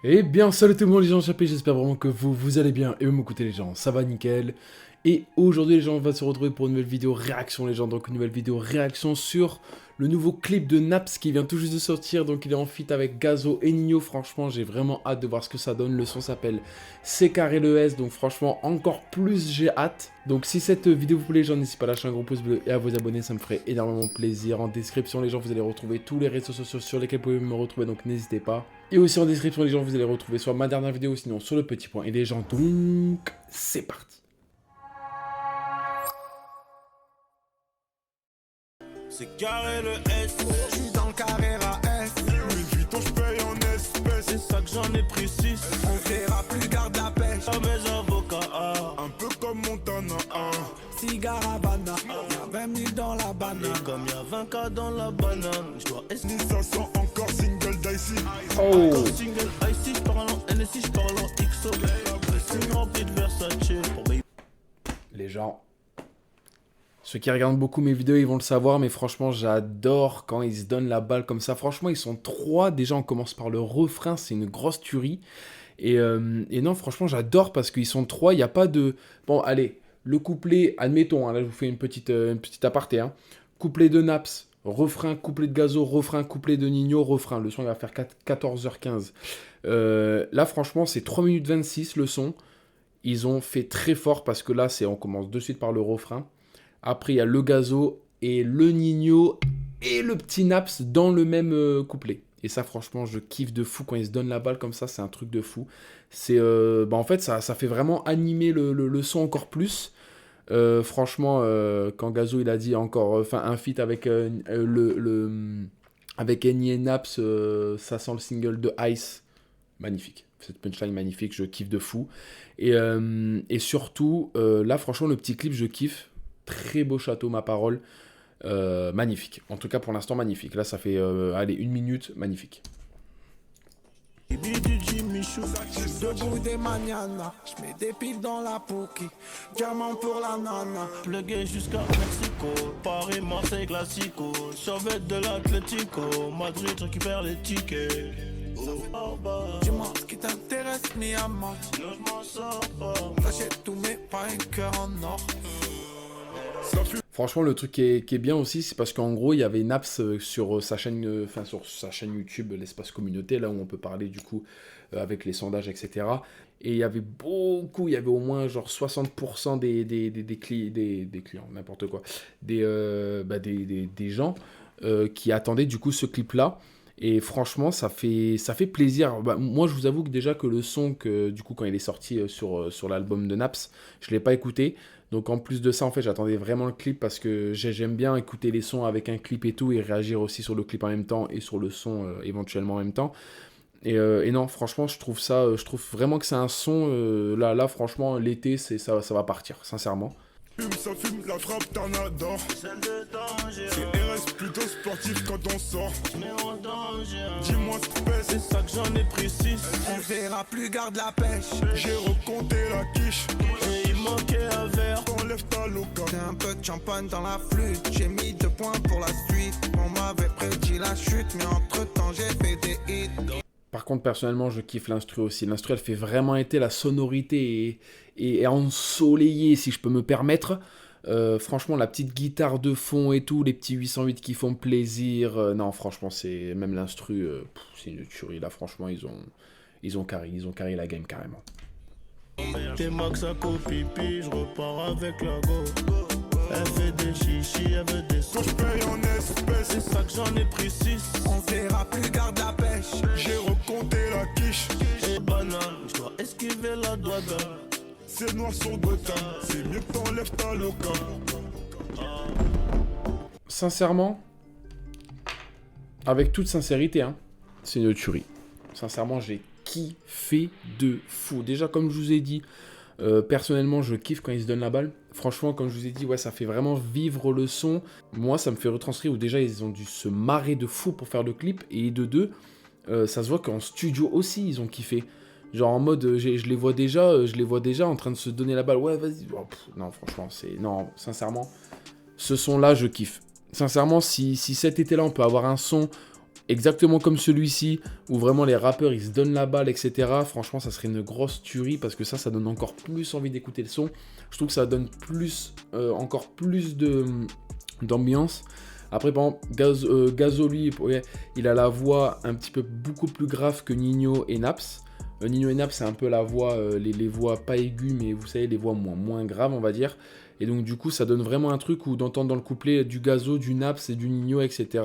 Eh bien, salut tout le monde les gens, j'espère vraiment que vous allez bien et vous m'écoutez les gens, ça va nickel. Et aujourd'hui les gens, on va se retrouver pour une nouvelle vidéo réaction les gens, donc une nouvelle vidéo réaction sur le nouveau clip de Naps qui vient tout juste de sortir, donc il est en feat avec Gazo et Nino, franchement j'ai vraiment hâte de voir ce que ça donne, le son s'appelle C carré le S, donc franchement encore plus j'ai hâte. Donc si cette vidéo vous plaît les gens, n'hésitez pas à lâcher un gros pouce bleu et à vous abonner, ça me ferait énormément plaisir. En description les gens, vous allez retrouver tous les réseaux sociaux sur lesquels vous pouvez me retrouver, donc n'hésitez pas. Et aussi en description les gens, vous allez retrouver soit ma dernière vidéo, sinon sur le petit point. Et les gens, donc c'est parti. C'est carré le S, J'suis dans le carré AS. Louis Vuitton j'paye en espèces. C'est ça que j'en ai pris 6. On verra plus, garde la pêche. À mes avocats, un peu comme Montana. Cigare Havana, y'a 20 000 dans la banane. Et comme y'a 20K dans la banane, j'dois essayer. Ça sent encore single dicey. Oh, Single IC, j'parle en NSI, j'parle en XO. C'est rempli de Versace pour baby. les gens, ceux qui regardent beaucoup mes vidéos, ils vont le savoir, mais franchement, j'adore quand ils se donnent la balle comme ça. Franchement, ils sont trois. Déjà, on commence par le refrain, c'est une grosse tuerie. Et non, franchement, j'adore parce qu'ils sont trois. Il n'y a pas de... Bon, allez, le couplet, admettons, hein, là, je vous fais une petite aparté. Hein. Couplet de Naps, refrain, couplet de Gazo, refrain, couplet de Nino, refrain. Le son, il va faire 14h15. Là, franchement, c'est 3 minutes 26 le son. Ils ont fait très fort parce que là, on commence de suite par le refrain. Après, il y a le Gazo et le Nino et le petit Naps dans le même couplet. Et ça, franchement, je kiffe de fou quand ils se donnent la balle comme ça. C'est un truc de fou. En fait, ça fait vraiment animer le son encore plus. Franchement, quand Gazo il a dit encore, un feat avec avec Eni et Naps, ça sent le single de Ice. Magnifique. Cette punchline magnifique, je kiffe de fou. Et surtout, là, franchement, le petit clip, je kiffe. Très beau château, ma parole. Magnifique. En tout cas, pour l'instant, magnifique. Là, ça fait, allez, 1 minute. Magnifique. Baby du Jimmy Choo. Debout des manianas, j'mets des piles dans la pouki. Diamant pour la nana. Plugué jusqu'à Mexico. Paris, Marseille, Classico. Survêt de l'Atlético. Madrid récupère les tickets. Dis-moi ce qui t'intéresse, mi amant. Sinon je m'en sors pas. T'achètes tous mes pas un cœur en or. Franchement, le truc qui est bien aussi, c'est parce qu'en gros, il y avait Naps sur sa chaîne, sur sa chaîne YouTube, l'espace communauté, là où on peut parler du coup avec les sondages, etc. Et il y avait beaucoup, il y avait au moins genre 60% des clients, n'importe quoi, des gens qui attendaient du coup ce clip-là. Et franchement, ça fait plaisir. Bah, moi, je vous avoue que déjà que le son, du coup, quand il est sorti sur l'album de Naps, je ne l'ai pas écouté. Donc en plus de ça, en fait, j'attendais vraiment le clip parce que j'aime bien écouter les sons avec un clip et tout et réagir aussi sur le clip en même temps et sur le son éventuellement en même temps. Et non, franchement, je trouve vraiment que c'est un son, là, franchement, l'été, ça va partir, sincèrement. Ça fume, la frappe, t'en adores. Celle de danger. C'est RS plutôt sportif quand on sort. Mais en danger. Dis-moi ce que C'est ça que j'en ai pris 6. On verra plus, garde la pêche. j'ai recompté la quiche. Et il manquait un verre. Enlève ta loca. J'ai un peu de champagne dans la flûte. J'ai mis 2 points pour la suite. On m'avait prédit la chute, mais entre temps j'ai fait des hits. Par contre, personnellement, je kiffe l'instru aussi. L'instru, elle fait vraiment été la sonorité et ensoleillée, si je peux me permettre. Franchement, la petite guitare de fond et tout, les petits 808 qui font plaisir. Non, franchement, c'est même l'instru, c'est une tuerie. Là, franchement, ils ont carré la game carrément. T'es max à copipi, je repars avec la go. Elle fait des chichis, elle veut des Quand sous. j'paye en espèces, C'est ça que j'en ai pris 6. On verra plus, garde la pêche. j'ai recompté la quiche. Et banane, je dois esquiver la douane. C'est noir sur Gotham. C'est mieux que t'enlèves ta loca. Sincèrement, avec toute sincérité, hein, c'est une tuerie. Sincèrement, j'ai kiffé de fou. Déjà, comme je vous ai dit, personnellement, je kiffe quand ils se donnent la balle. Franchement, comme je vous ai dit, ouais, ça fait vraiment vivre le son. Moi, ça me fait retranscrire où déjà, ils ont dû se marrer de fou pour faire le clip. Et de deux, ça se voit qu'en studio aussi, ils ont kiffé. Genre en mode, je les vois déjà en train de se donner la balle. Ouais, vas-y. Oh, non, franchement, non, sincèrement, ce son-là, je kiffe. Sincèrement, si cet été-là, on peut avoir un son exactement comme celui-ci, où vraiment les rappeurs ils se donnent la balle, etc. Franchement, ça serait une grosse tuerie parce que ça donne encore plus envie d'écouter le son. Je trouve que ça donne encore plus d'ambiance. Après, par exemple, Gazo, lui, ouais, il a la voix un petit peu beaucoup plus grave que Nino et Naps. Nino et Naps, c'est un peu la voix, les voix pas aiguës, mais vous savez, les voix moins graves, on va dire. Et donc, du coup, ça donne vraiment un truc où d'entendre dans le couplet du Gazo, du Naps et du Nino, etc.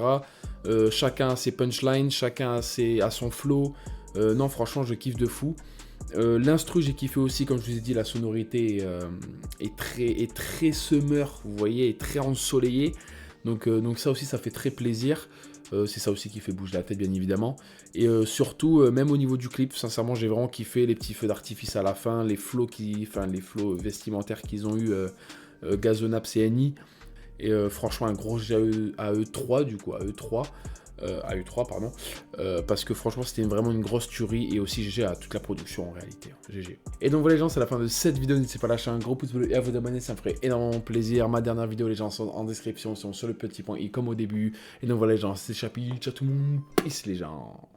Chacun a ses punchlines, chacun a son flow. Non, franchement, je kiffe de fou. L'instru, j'ai kiffé aussi, comme je vous ai dit, la sonorité est très summer, vous voyez, est très ensoleillée. Donc ça aussi, ça fait très plaisir. C'est ça aussi qui fait bouger la tête, bien évidemment. Et surtout, même au niveau du clip, sincèrement, j'ai vraiment kiffé les petits feux d'artifice à la fin, les flots vestimentaires qu'ils ont eu, Gazo, Naps et Annie. Et franchement, un gros GE à E3, du coup, à E3, pardon. Parce que franchement, c'était vraiment une grosse tuerie. Et aussi, GG à toute la production, en réalité. GG. Et donc voilà, les gens, c'est la fin de cette vidéo. N'hésitez pas à lâcher un gros pouce bleu et à vous abonner, ça me ferait énormément plaisir. Ma dernière vidéo, les gens, sont en description, sont sur le petit point i comme au début. Et donc voilà, les gens, c'est Chapi. Ciao tout le monde. Peace, les gens.